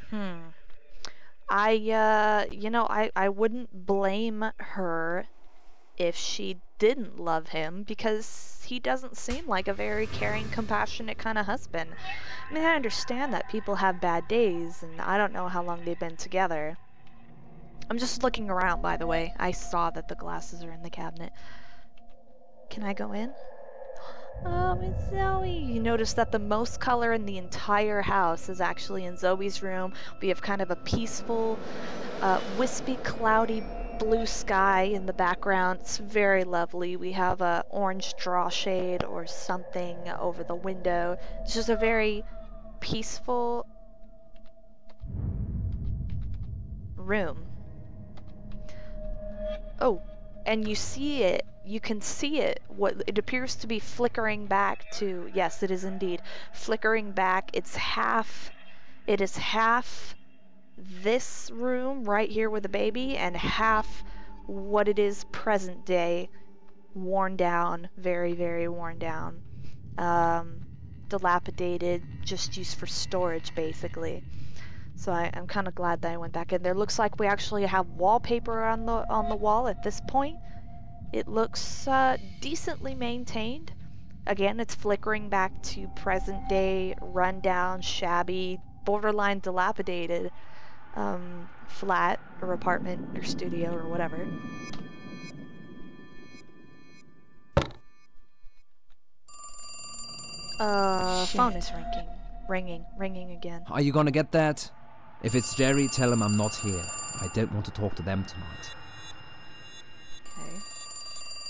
Hmm. I wouldn't blame her if she didn't love him, because he doesn't seem like a very caring, compassionate kind of husband. I mean, I understand that people have bad days, and I don't know how long they've been together. I'm just looking around, by the way. I saw that the glasses are in the cabinet. Can I go in? Oh, it's Zoe! You notice that the most color in the entire house is actually in Zoe's room. We have kind of a peaceful, wispy, cloudy blue sky in the background. It's very lovely. We have a orange draw shade or something over the window. It's just a very peaceful room. Oh, and you see it. You can see it. What it appears to be flickering back to. Yes, it is indeed flickering back. It is half this room right here with the baby, and half what it is present day, worn down, very, very worn down, dilapidated, just used for storage basically. So I'm kind of glad that I went back in there. Looks like we actually have wallpaper on the wall at this point. It looks decently maintained. Again, it's flickering back to present day, rundown, shabby, borderline dilapidated flat or apartment or studio or whatever. Phone is ringing again. Are you gonna get that? If it's Jerry, tell him I'm not here. I don't want to talk to them tonight. Okay.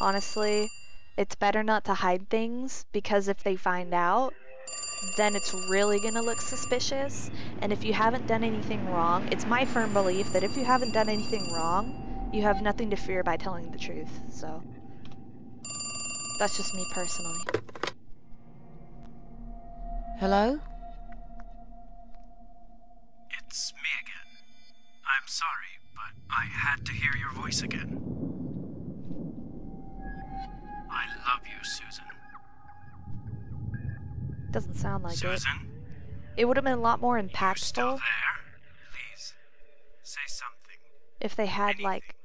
Honestly, it's better not to hide things, because if they find out, then it's really gonna look suspicious. And if you haven't done anything wrong, it's my firm belief that if you haven't done anything wrong, you have nothing to fear by telling the truth. So that's just me personally. Hello? It's me again. I'm sorry, but I had to hear your voice again. I love you, Susan. Doesn't sound like Susan? it. It would have been a lot more You still impactful there? Please, say something. if they had Anything. like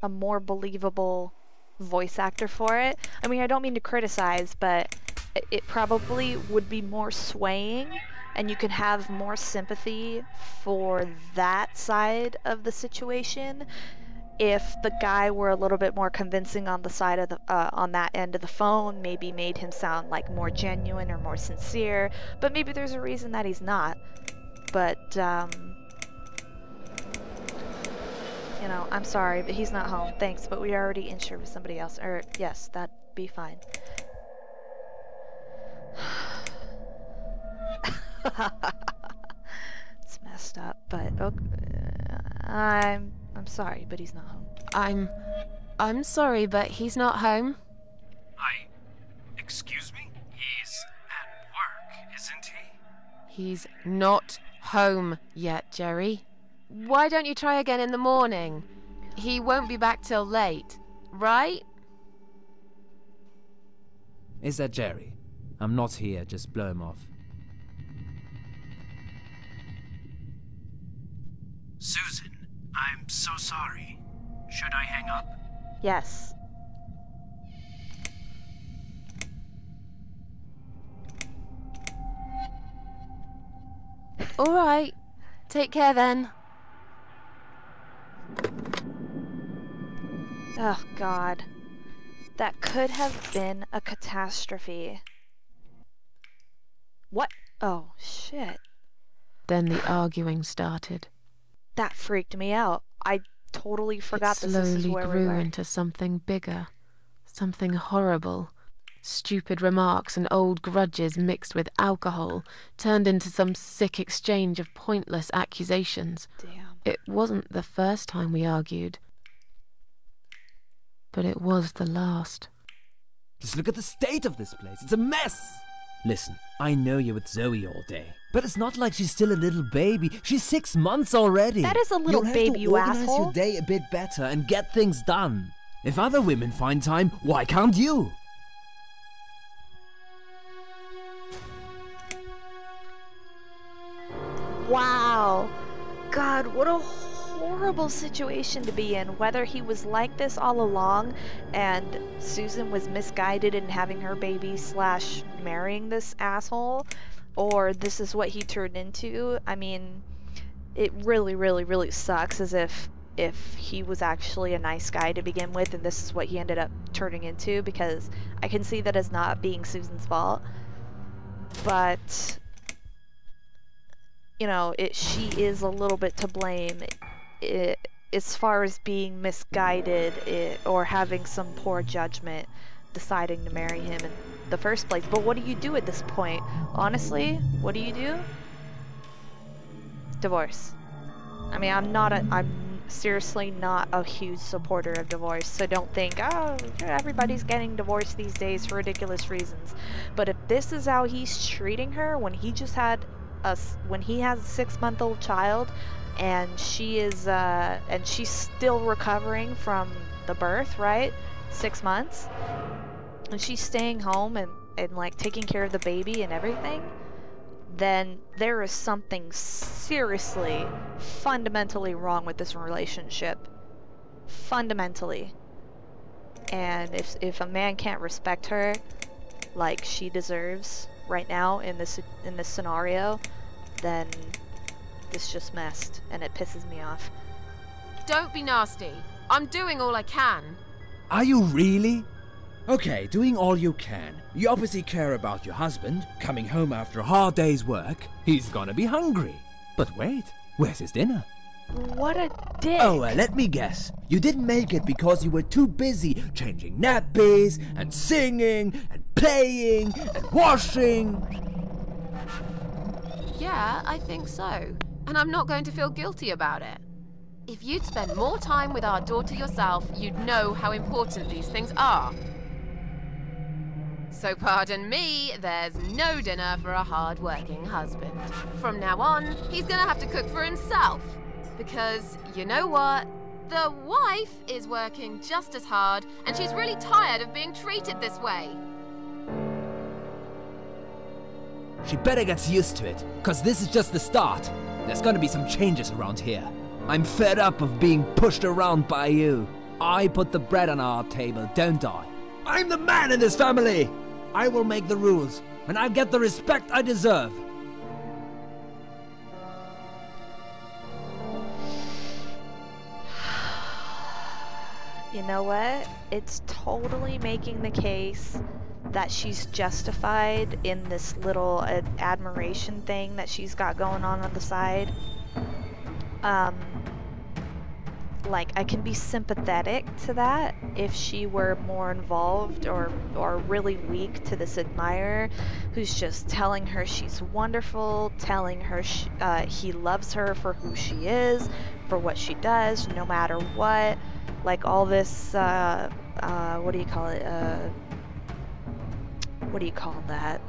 a more believable voice actor for it. I mean, I don't mean to criticize, but it probably would be more swaying, and you can have more sympathy for that side of the situation if the guy were a little bit more convincing on the side of the on that end of the phone, maybe made him sound like more genuine or more sincere. But maybe there's a reason that he's not. But you know, I'm sorry, but he's not home. Thanks, but we already insured with somebody else. Or yes, that'd be fine. It's messed up, but I'm sorry, but he's not home. I'm sorry, but he's not home. Excuse me? He's at work, isn't he? He's not home yet, Jerry. Why don't you try again in the morning? He won't be back till late, right? Is that Jerry? I'm not here, just blow him off. Susan, I'm so sorry. Should I hang up? Yes. All right. Take care then. Oh, God. That could have been a catastrophe. What? Oh, shit. Then the arguing started. That freaked me out. I totally forgot It this is slowly where we grew were. into something bigger, something horrible. Stupid remarks and old grudges mixed with alcohol turned into some sick exchange of pointless accusations. Damn. It wasn't the first time we argued, but it was the last. Just look at the state of this place. It's a mess. Listen, I know you're with Zoe all day, but it's not like she's still a little baby. She's 6 months already. That is a little You'll baby, have to you organize asshole. your day a bit better and get things done. If other women find time, why can't you? Wow. God, what a horrible situation to be in. Whether he was like this all along and Susan was misguided in having her baby slash marrying this asshole, or this is what he turned into. I mean, it really, really, really sucks as if he was actually a nice guy to begin with and this is what he ended up turning into, because I can see that as not being Susan's fault. But you know, she is a little bit to blame as far as being misguided or having some poor judgment deciding to marry him in the first place. But what do you do at this point? Honestly, what do you do? Divorce. I mean, I'm seriously not a huge supporter of divorce, so don't think, oh, everybody's getting divorced these days for ridiculous reasons. But if this is how he's treating her when he just had when he has a 6-month-old child, and she is and she's still recovering from the birth, right? 6 months, and she's staying home and like taking care of the baby and everything, then there is something seriously, fundamentally wrong with this relationship. Fundamentally. And if a man can't respect her like she deserves right now in this scenario, then this just messed, and it pisses me off. Don't be nasty. I'm doing all I can. Are you really? Okay, doing all you can. You obviously care about your husband. Coming home after a hard day's work, he's gonna be hungry. But wait, where's his dinner? What a dick! Oh, let me guess. You didn't make it because you were too busy changing nappies, and singing, and playing, and washing. Yeah, I think so. And I'm not going to feel guilty about it. If you'd spend more time with our daughter yourself, you'd know how important these things are. So pardon me, there's no dinner for a hard-working husband. From now on, he's gonna have to cook for himself. Because, you know what? The wife is working just as hard, and she's really tired of being treated this way. She better get used to it, cause this is just the start. There's gonna be some changes around here. I'm fed up of being pushed around by you. I put the bread on our table, don't I? I'm the man in this family! I will make the rules, and I'll get the respect I deserve. You know what? It's totally making the case that she's justified in this little admiration thing that she's got going on the side. Like, I can be sympathetic to that if she were more involved or really weak to this admirer who's just telling her she's wonderful, telling her he loves her for who she is, for what she does, no matter what. Like all this, what do you call it? What do you call that?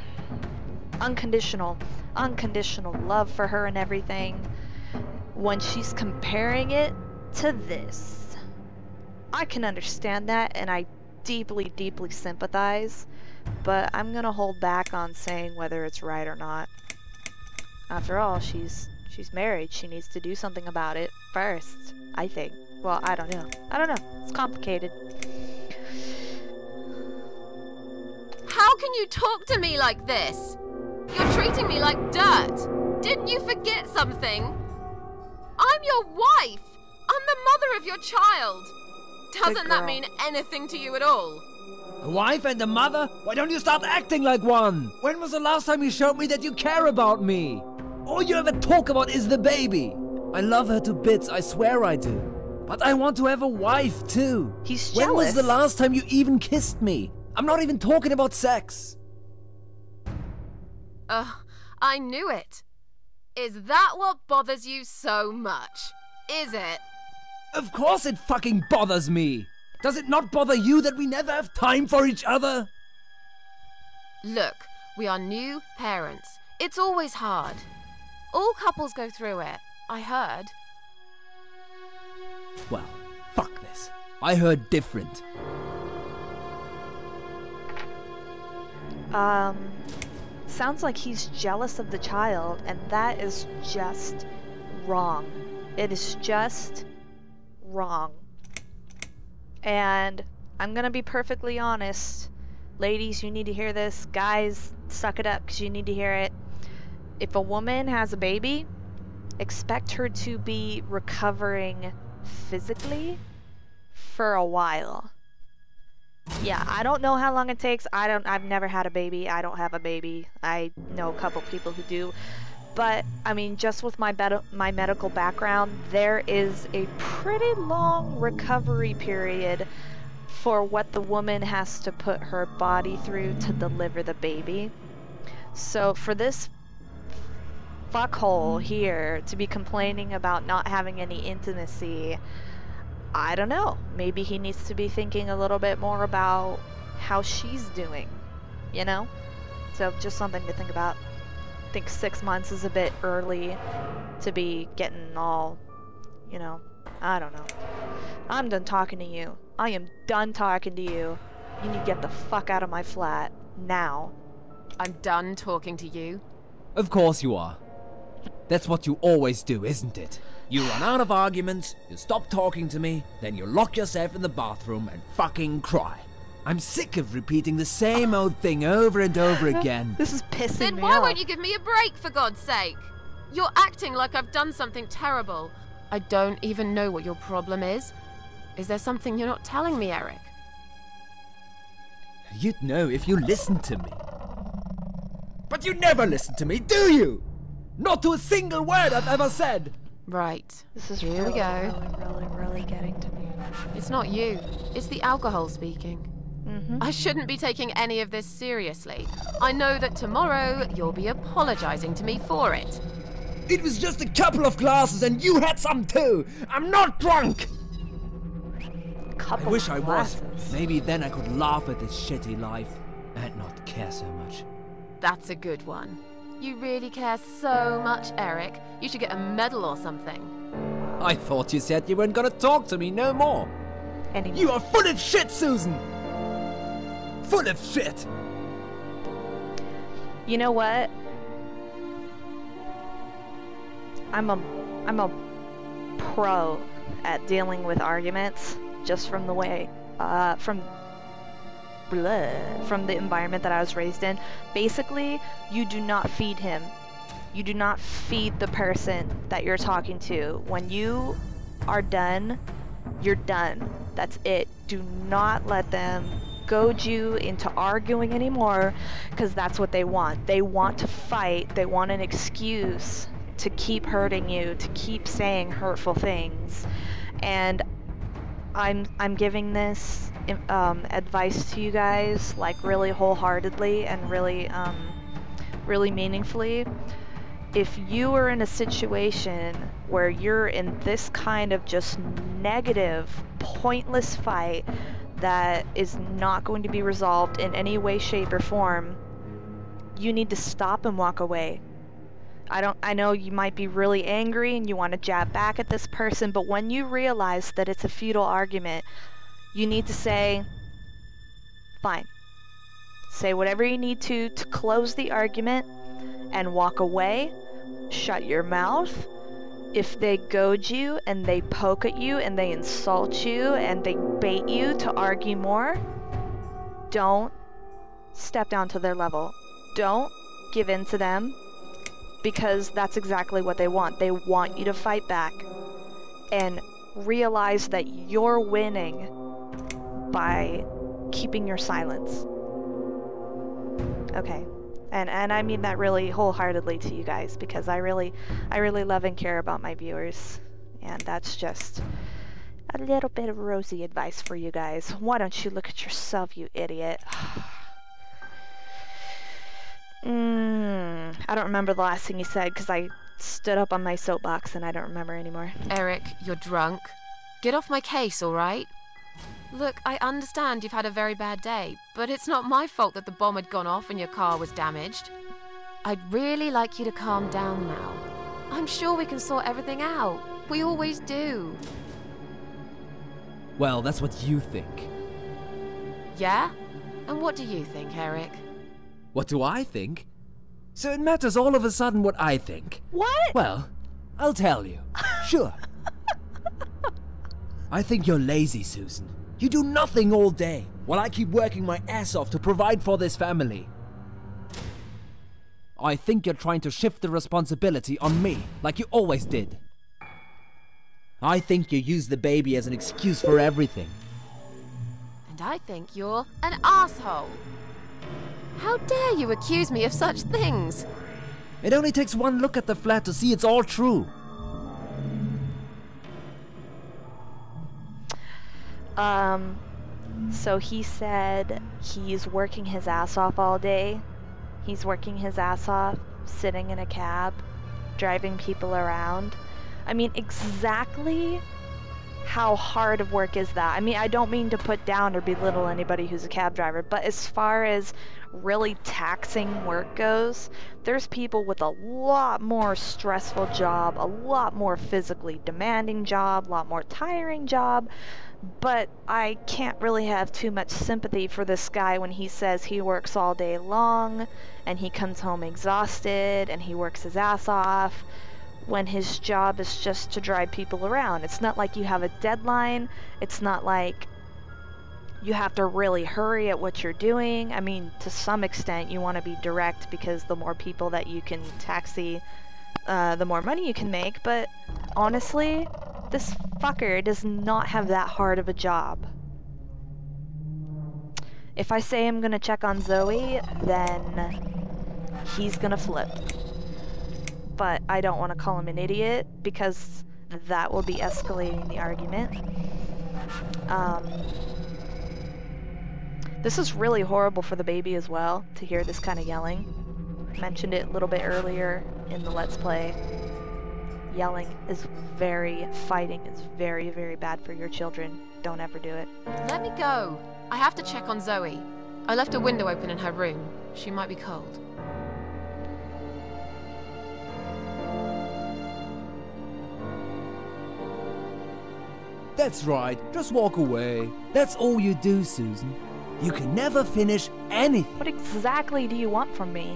Unconditional love for her and everything. When she's comparing it to this, I can understand that, and I deeply, deeply sympathize, but I'm gonna hold back on saying whether it's right or not. After all, she's married. She needs to do something about it first, I think. Well, I don't know. It's complicated. How can you talk to me like this? You're treating me like dirt. Didn't you forget something? I'm your wife. I'm the mother of your child. Doesn't that mean anything to you at all? A wife and a mother? Why don't you start acting like one? When was the last time you showed me that you care about me? All you ever talk about is the baby. I love her to bits, I swear I do. But I want to have a wife too. He's jealous. When was the last time you even kissed me? I'm not even talking about sex. I knew it. Is that what bothers you so much? Is it? Of course it fucking bothers me. Does it not bother you that we never have time for each other? Look, we are new parents. It's always hard. All couples go through it, I heard. Well, fuck this. I heard Sounds like he's jealous of the child, and that is just wrong. It is just wrong. And I'm gonna be perfectly honest. Ladies, you need to hear this. Guys, suck it up because you need to hear it. If a woman has a baby, expect her to be recovering physically for a while. Yeah, I don't know how long it takes. I've never had a baby. I don't have a baby. I know a couple people who do. But, I mean, just with my medical background, there is a pretty long recovery period for what the woman has to put her body through to deliver the baby. So for this fuckhole here to be complaining about not having any intimacy, I don't know. Maybe he needs to be thinking a little bit more about how she's doing, you know? So just something to think about. I think 6 months is a bit early to be getting all, you know, I don't know. I'm done talking to you. I am done talking to you. You need to get the fuck out of my flat, now. I'm done talking to you. Of course you are. That's what you always do, isn't it? You run out of arguments, you stop talking to me, then you lock yourself in the bathroom and fucking cry. I'm sick of repeating the same old thing over and over again. This is pissing Then me why off. won't you give me a break, for God's sake? You're acting like I've done something terrible. I don't even know what your problem is. Is there something you're not telling me, Eric? You'd know if you listened to me. But you never listen to me, do you? Not to a single word I've ever said. Right. This is Here we go. really getting to me. It's not you. It's the alcohol speaking. I shouldn't be taking any of this seriously. I know that tomorrow you'll be apologizing to me for it. It was just a couple of glasses and you had some too. I'm not drunk. I wish I was. Maybe then I could laugh at this shitty life and not care so much. That's a good one. You really care so much, Eric. You should get a medal or something. I thought you said you weren't gonna talk to me no more. Anyway. You are full of shit, Susan! Full of shit! You know what? I'm a pro at dealing with arguments just from the way from the environment that I was raised in. Basically, you do not feed him. You do not feed the person that you're talking to. When you are done, you're done. That's it. Do not let them goad you into arguing anymore, because that's what they want. They want to fight. They want an excuse to keep hurting you, to keep saying hurtful things. And I'm giving this advice to you guys, like, really wholeheartedly and really really meaningfully. If you are in a situation where you're in this kind of just negative, pointless fight that is not going to be resolved in any way, shape, or form, you need to stop and walk away. I know you might be really angry and you want to jab back at this person, but when you realize that it's a futile argument, you need to say, fine. Say whatever you need to close the argument and walk away. Shut your mouth. If they goad you and they poke at you and they insult you and they bait you to argue more, don't step down to their level. Don't give in to them, because that's exactly what they want. They want you to fight back and realize that you're winning by keeping your silence. Okay. And I mean that really wholeheartedly to you guys, because I really love and care about my viewers. And that's just a little bit of rosy advice for you guys. Why don't you look at yourself, you idiot? I don't remember the last thing you said, because I stood up on my soapbox and I don't remember anymore. Eric, you're drunk. Get off my case, all right? Look, I understand you've had a very bad day, but it's not my fault that the bomb had gone off and your car was damaged. I'd really like you to calm down now. I'm sure we can sort everything out. We always do. Well, that's what you think. Yeah? And what do you think, Eric? What do I think? So it matters all of a sudden what I think. What? Well, I'll tell you. Sure. I think you're lazy, Susan. You do nothing all day, while I keep working my ass off to provide for this family. I think you're trying to shift the responsibility on me, like you always did. I think you use the baby as an excuse for everything. And I think you're an asshole. How dare you accuse me of such things? It only takes one look at the flat to see it's all true. So he said he's working his ass off all day. He's working his ass off, sitting in a cab, driving people around. I mean, exactly how hard of work is that? I mean, I don't mean to put down or belittle anybody who's a cab driver, but as far as really taxing work goes, there's people with a lot more stressful job, a lot more physically demanding job, a lot more tiring job, but I can't really have too much sympathy for this guy when he says he works all day long, and he comes home exhausted, and he works his ass off, when his job is just to drive people around. It's not like you have a deadline. It's not like you have to really hurry at what you're doing. I mean, to some extent, you want to be direct because the more people that you can taxi, the more money you can make. But honestly, this fucker does not have that hard of a job. If I say I'm gonna check on Zoe, then he's gonna flip. But I don't want to call him an idiot because that will be escalating the argument. This is really horrible for the baby as well, to hear this kind of yelling. I mentioned it a little bit earlier in the Let's Play. Yelling is fighting is very, very bad for your children. Don't ever do it. Let me go. I have to check on Zoe. I left a window open in her room. She might be cold. That's right, just walk away. That's all you do, Susan. You can never finish anything. What exactly do you want from me?